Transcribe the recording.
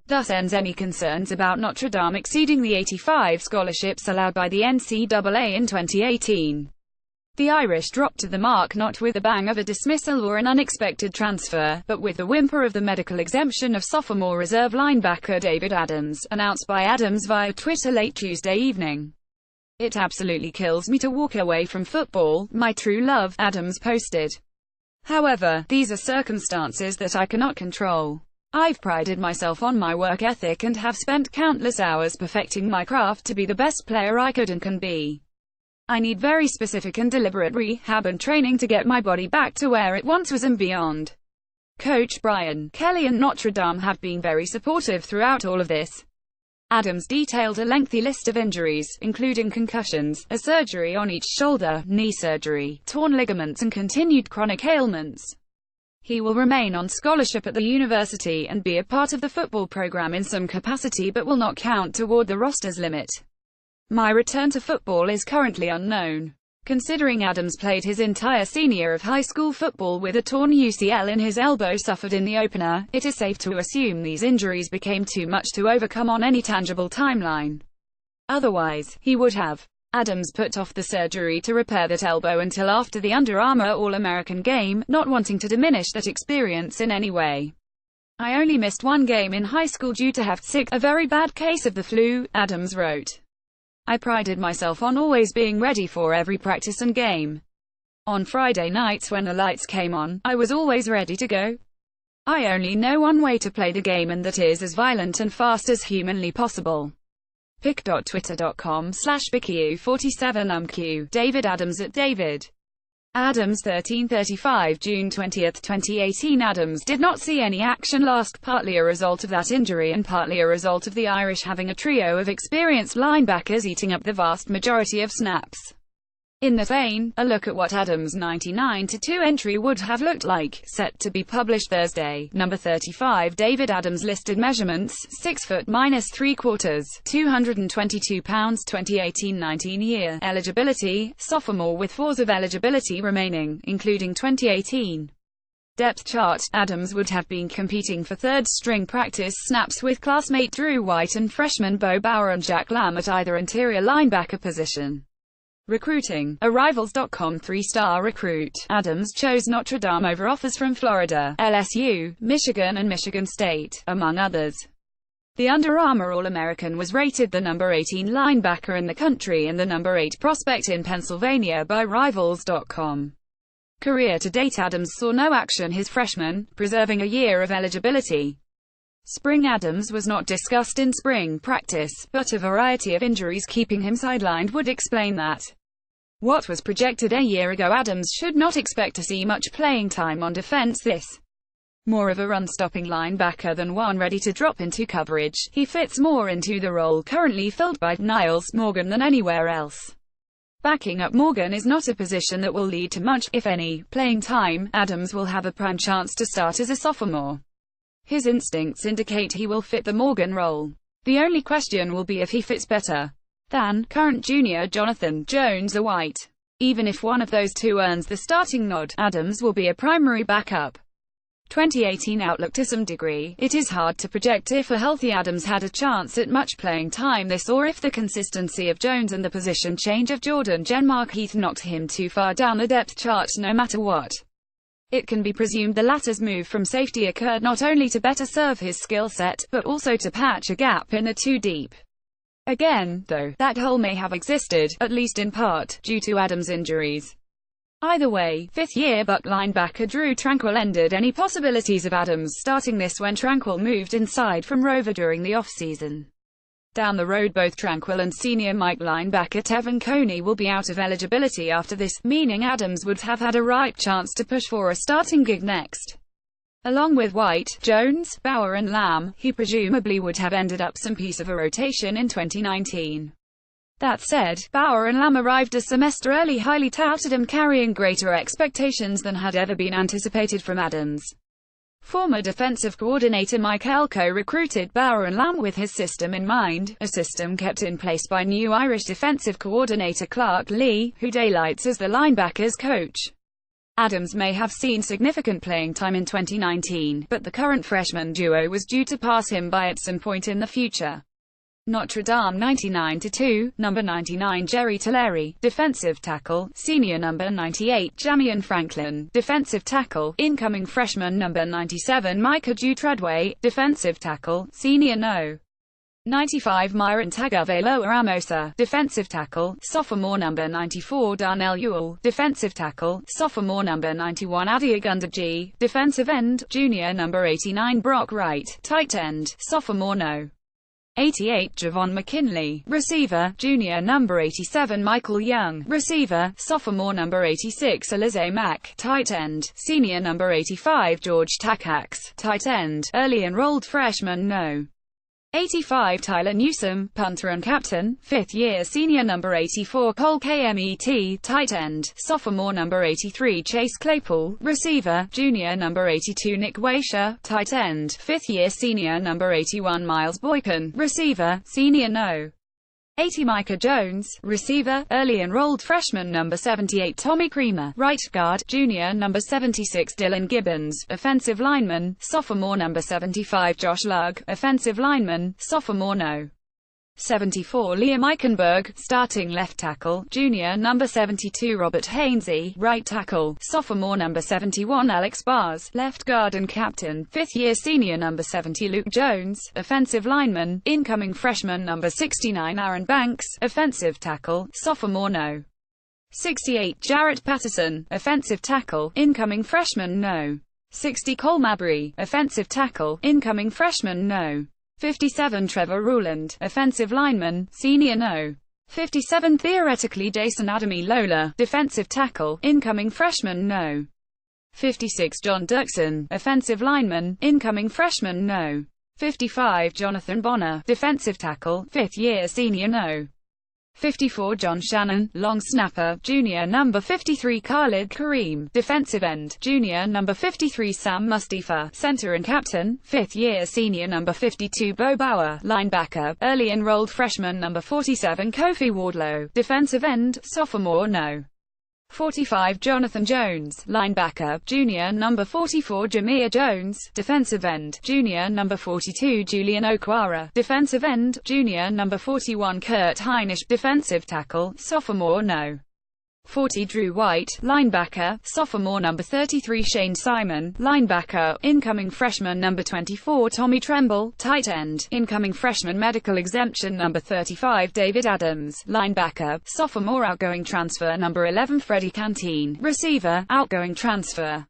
thus ends any concerns about Notre Dame exceeding the 85 scholarships allowed by the NCAA in 2018. The Irish dropped to the mark not with the bang of a dismissal or an unexpected transfer, but with the whimper of the medical exemption of sophomore reserve linebacker David Adams, announced by Adams via Twitter late Tuesday evening. "It absolutely kills me to walk away from football, my true love," Adams posted. "However, these are circumstances that I cannot control. I've prided myself on my work ethic and have spent countless hours perfecting my craft to be the best player I could and can be. I need very specific and deliberate rehab and training to get my body back to where it once was and beyond." Coach Brian Kelly and Notre Dame have been very supportive throughout all of this. Adams detailed a lengthy list of injuries, including concussions, a surgery on each shoulder, knee surgery, torn ligaments and continued chronic ailments. He will remain on scholarship at the university and be a part of the football program in some capacity but will not count toward the roster's limit. "My return to football is currently unknown. Considering Adams played his entire senior year of high school football with a torn UCL in his elbow suffered in the opener, it is safe to assume these injuries became too much to overcome on any tangible timeline. Otherwise, he would have." Adams put off the surgery to repair that elbow until after the Under Armour All-American game, not wanting to diminish that experience in any way. "I only missed one game in high school due to having sick, a very bad case of the flu," Adams wrote. "I prided myself on always being ready for every practice and game. On Friday nights when the lights came on, I was always ready to go. I only know one way to play the game and that is as violent and fast as humanly possible." pic.twitter.com/BikiU47umq, David Adams at David Adams 1335 June 20, 2018. Adams did not see any action last, partly a result of that injury and partly a result of the Irish having a trio of experienced linebackers eating up the vast majority of snaps. In that vein, a look at what Adams' 99-2 entry would have looked like, set to be published Thursday. Number 35 David Adams listed measurements, 6 foot -3/4, 222 pounds 2018-19 year, eligibility, sophomore with 4 years of eligibility remaining, including 2018. Depth chart, Adams would have been competing for third-string practice snaps with classmate Drew White and freshman Bo Bauer and Jack Lamb at either interior linebacker position. Recruiting, a Rivals.com 3-star recruit, Adams chose Notre Dame over offers from Florida, LSU, Michigan and Michigan State, among others. The Under Armour All-American was rated the number 18 linebacker in the country and the number 8 prospect in Pennsylvania by Rivals.com. Career to date, Adams saw no action his freshman, preserving a year of eligibility. Spring Adams was not discussed in spring practice, but a variety of injuries keeping him sidelined would explain that. What was projected a year ago, Adams should not expect to see much playing time on defense this. More of a run-stopping linebacker than one ready to drop into coverage, he fits more into the role currently filled by Niles Morgan than anywhere else. Backing up Morgan is not a position that will lead to much, if any, playing time. Adams will have a prime chance to start as a sophomore. His instincts indicate he will fit the Morgan role. The only question will be if he fits better than current junior Jonathan Jones or White. Even if one of those two earns the starting nod, Adams will be a primary backup. 2018 outlook. To some degree, it is hard to project if a healthy Adams had a chance at much playing time this, or if the consistency of Jones and the position change of Jordan Jean-Marc knocked him too far down the depth chart no matter what. It can be presumed the latter's move from safety occurred not only to better serve his skill set, but also to patch a gap in the too deep. Again, though, that hole may have existed, at least in part, due to Adams' injuries. Either way, fifth-year Buck linebacker Drew Tranquill ended any possibilities of Adams starting this when Tranquill moved inside from Rover during the offseason. Down the road, both Tranquill and senior Mike linebacker Tevin Coney will be out of eligibility after this, meaning Adams would have had a ripe chance to push for a starting gig next. Along with White, Jones, Bauer and Lamb, he presumably would have ended up some piece of a rotation in 2019. That said, Bauer and Lamb arrived a semester early, highly touted and carrying greater expectations than had ever been anticipated from Adams. Former defensive coordinator Mike Elko recruited Bauer and Lamb with his system in mind, a system kept in place by new Irish defensive coordinator Clark Lee, who daylights as the linebackers coach. Adams may have seen significant playing time in 2019, but the current freshman duo was due to pass him by at some point in the future. Notre Dame 99-2, number 99 Jerry Tulare, defensive tackle, senior number 98 Jamian Franklin, defensive tackle, incoming freshman number 97 Micah Treadway, defensive tackle, senior no. 95 Myron Tagovailoa Amosa, defensive tackle, sophomore number 94 Darnell Ewell, defensive tackle, sophomore number 91 Adiagunda G, defensive end, junior number 89 Brock Wright, tight end, sophomore no. 88 Javon McKinley, receiver, junior number 87 Michael Young, receiver, sophomore number 86 Alize Mack, tight end, senior number 85 George Takacs, tight end, early enrolled freshman no. 85 Tyler Newsome, punter and captain, 5th year senior number 84 Cole Kmet, tight end, sophomore number 83 Chase Claypool, receiver, junior number 82 Nick Waisha, tight end, 5th year senior number 81 Miles Boykin, receiver, senior no. 80 Micah Jones, receiver, early enrolled freshman number 78 Tommy Creamer, right guard, junior number 76 Dylan Gibbons, offensive lineman, sophomore number 75 Josh Lugg, offensive lineman, sophomore no. 74 Liam Eichenberg, starting left tackle, junior number 72 Robert Hainsey, right tackle, sophomore number 71 Alex Bars, left guard and captain, 5th year senior number 70 Luke Jones, offensive lineman, incoming freshman number 69 Aaron Banks, offensive tackle, sophomore no. 68 Jarrett Patterson, offensive tackle, incoming freshman no. 60 Cole Mabry, offensive tackle, incoming freshman no. 57 Trevor Ruland, offensive lineman, senior no. 57 theoretically Jason Adami Lola, defensive tackle, incoming freshman no. 56 John Dirksen, offensive lineman, incoming freshman no. 55 Jonathan Bonner, defensive tackle, 5th year senior no. 54 John Shannon, long snapper, junior number 53 Khalid Kareem, defensive end, junior number 53 Sam Mustafa, center and captain, 5th year senior number 52 Bo Bauer, linebacker, early enrolled freshman number 47 Kofi Wardlow, defensive end, sophomore no. 45 Jonathan Jones, linebacker, junior number 44 Jameer Jones, defensive end, junior number 42 Julian Okwara, defensive end, junior number 41 Kurt Heinisch, defensive tackle, sophomore no. 40 Drew White, linebacker, sophomore number 33 Shane Simon, linebacker, incoming freshman number 24 Tommy Tremble, tight end, incoming freshman medical exemption number 35 David Adams, linebacker, sophomore outgoing transfer number 11 Freddie Canteen, receiver, outgoing transfer